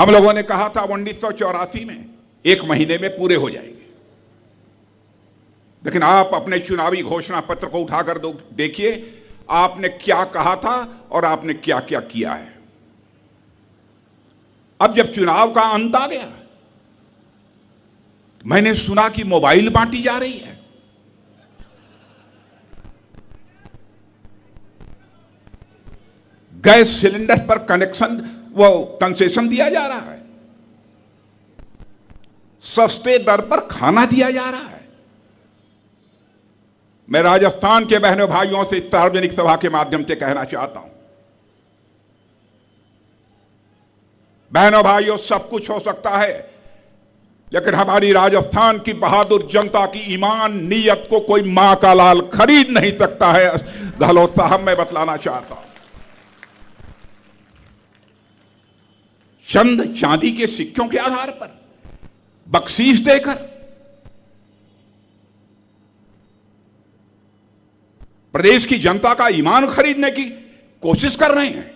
हम लोगों ने कहा था 1984 में 1 महीने में पूरे हो जाएंगे, लेकिन आप अपने चुनावी घोषणा पत्र को उठाकर देखिए, आपने क्या कहा था और आपने क्या क्या किया है। अब जब चुनाव का अंत आ गया, मैंने सुना कि मोबाइल बांटी जा रही है। गैस सिलेंडर पर कनेक्शन कंसेशन दिया जा रहा है, सस्ते दर पर खाना दिया जा रहा है। मैं राजस्थान के बहनों भाइयों से सार्वजनिक सभा के माध्यम से कहना चाहता हूं, बहनों भाइयों, सब कुछ हो सकता है, लेकिन हमारी राजस्थान की बहादुर जनता की ईमान नीयत को कोई मां का लाल खरीद नहीं सकता है। गहलोत साहब, मैं बतलाना चाहता हूं, चंद चांदी के सिक्कों के आधार पर बख्शीश देकर प्रदेश की जनता का ईमान खरीदने की कोशिश कर रहे हैं।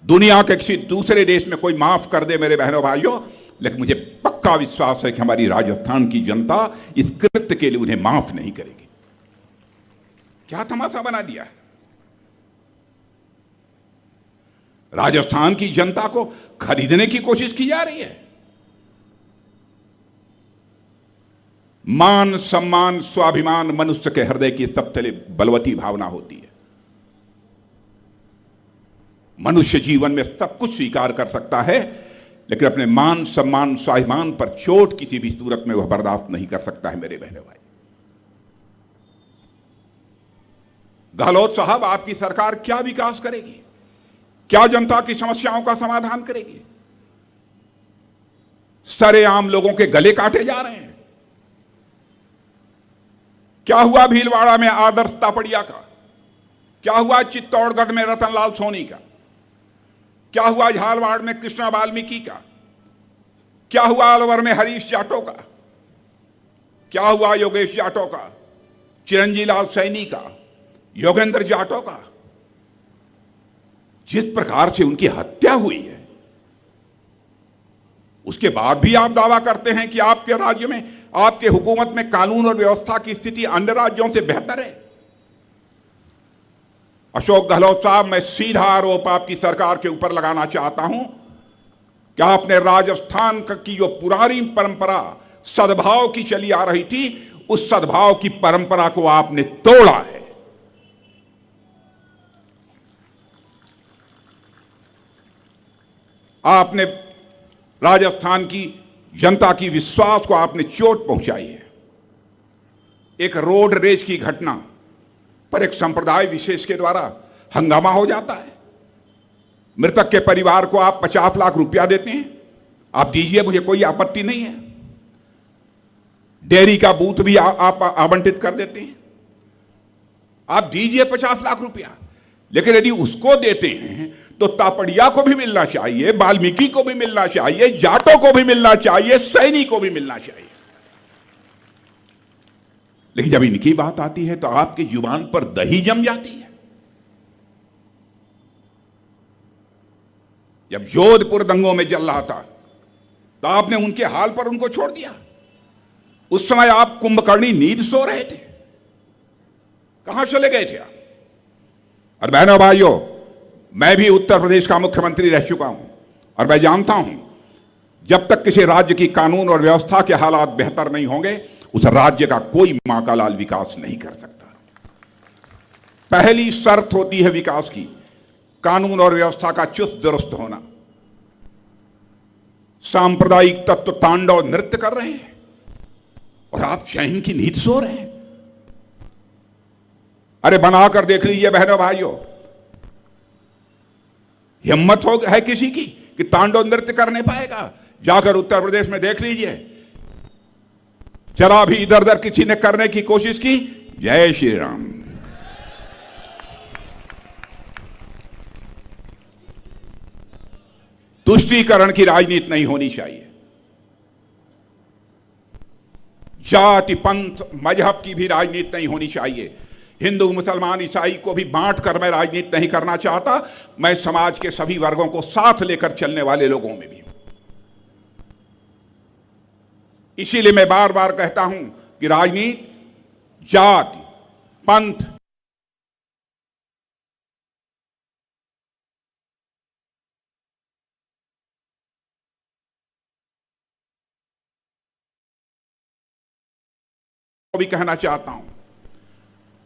दुनिया के किसी दूसरे देश में कोई माफ कर दे मेरे बहनों भाइयों, लेकिन मुझे पक्का विश्वास है कि हमारी राजस्थान की जनता इस कृत्य के लिए उन्हें माफ नहीं करेगी। क्या तमाशा बना दिया है। राजस्थान की जनता को खरीदने की कोशिश की जा रही है। मान, सम्मान, स्वाभिमान मनुष्य के हृदय की सबसे बलवती भावना होती है। मनुष्य जीवन में सब कुछ स्वीकार कर सकता है, लेकिन अपने मान, सम्मान, स्वाभिमान पर चोट किसी भी सूरत में वह बर्दाश्त नहीं कर सकता है। मेरे बहनों भाई, गहलोत साहब, आपकी सरकार क्या विकास करेगी? क्या जनता की समस्याओं का समाधान करेगी? सरेआम लोगों के गले काटे जा रहे हैं। क्या हुआ भीलवाड़ा में आदर्श तापड़िया का? क्या हुआ चित्तौड़गढ़ में रतनलाल सोनी का? क्या हुआ झालवाड़ में कृष्णा वाल्मीकि का? क्या हुआ अलवर में हरीश जाटो का? क्या हुआ योगेश जाटो का, चिरंजी लाल सैनी का, योगेंद्र जाटो का? जिस प्रकार से उनकी हत्या हुई है, उसके बाद भी आप दावा करते हैं कि आपके राज्य में, आपके हुकूमत में कानून और व्यवस्था की स्थिति अन्य राज्यों से बेहतर है। अशोक गहलोत साहब, मैं सीधा आरोप आपकी सरकार के ऊपर लगाना चाहता हूं कि आपने राजस्थान की जो पुरानी परंपरा सद्भाव की चली आ रही थी, उस सद्भाव की परंपरा को आपने तोड़ा है। आपने राजस्थान की जनता की विश्वास को आपने चोट पहुंचाई है। एक रोड रेज की घटना पर एक संप्रदाय विशेष के द्वारा हंगामा हो जाता है। मृतक के परिवार को आप 50 लाख रुपया देते हैं, आप दीजिए, मुझे कोई आपत्ति नहीं है। डेयरी का बूथ भी आप आवंटित कर देते हैं, आप दीजिए 50 लाख रुपया। लेकिन यदि उसको देते हैं तो तापड़िया को भी मिलना चाहिए, वाल्मीकि को भी मिलना चाहिए, जाटों को भी मिलना चाहिए, सैनी को भी मिलना चाहिए। लेकिन जब इनकी बात आती है तो आपकी जुबान पर दही जम जाती है। जब जोधपुर दंगों में जल रहा था तो आपने उनके हाल पर उनको छोड़ दिया। उस समय आप कुंभकर्णी नींद सो रहे थे, कहां चले गए थे आप? और बहनों भाइयों, मैं भी उत्तर प्रदेश का मुख्यमंत्री रह चुका हूं और मैं जानता हूं, जब तक किसी राज्य की कानून और व्यवस्था के हालात बेहतर नहीं होंगे, उस राज्य का कोई मां का लाल विकास नहीं कर सकता। पहली शर्त होती है विकास की, कानून और व्यवस्था का चुस्त दुरुस्त होना। सांप्रदायिक तत्व तांडव नृत्य कर रहे हैं और आप चैन की नींद सो रहे हैं। अरे बनाकर देख लीजिए बहनों भाइयों, हिम्मत हो है किसी की कि तांडव नृत्य करने पाएगा? जाकर उत्तर प्रदेश में देख लीजिए, जरा भी इधर उधर किसी ने करने की कोशिश की, जय श्री राम। तुष्टीकरण की राजनीति नहीं होनी चाहिए। जाति, पंथ, मजहब की भी राजनीति नहीं होनी चाहिए। हिंदू मुसलमान ईसाई को भी बांट कर मैं राजनीति नहीं करना चाहता। मैं समाज के सभी वर्गों को साथ लेकर चलने वाले लोगों में भी हूं। इसीलिए मैं बार बार कहता हूं कि राजनीति जाति, पंथ, भी कहना चाहता हूं,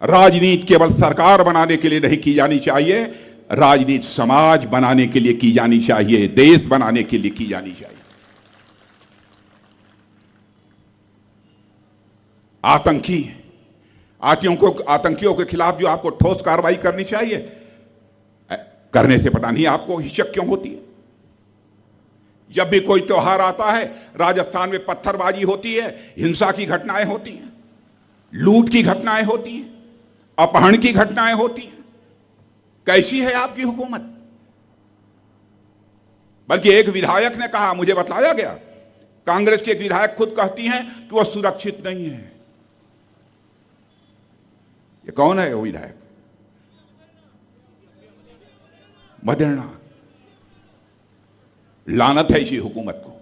राजनीति केवल सरकार बनाने के लिए नहीं की जानी चाहिए, राजनीति समाज बनाने के लिए की जानी चाहिए, देश बनाने के लिए की जानी चाहिए। आतंकियों के खिलाफ जो आपको ठोस कार्रवाई करनी चाहिए, करने से पता नहीं आपको हिचक क्यों होती है। जब भी कोई त्योहार आता है, राजस्थान में पत्थरबाजी होती है, हिंसा की घटनाएं होती हैं, लूट की घटनाएं होती हैं, अपहरण की घटनाएं होती हैं। कैसी है आपकी हुकूमत? बल्कि एक विधायक ने कहा, मुझे बताया गया, कांग्रेस के एक विधायक खुद कहती हैं कि वह सुरक्षित नहीं है। ये कौन है वो विधायक? मदेरणा। लानत है इसी हुकूमत को।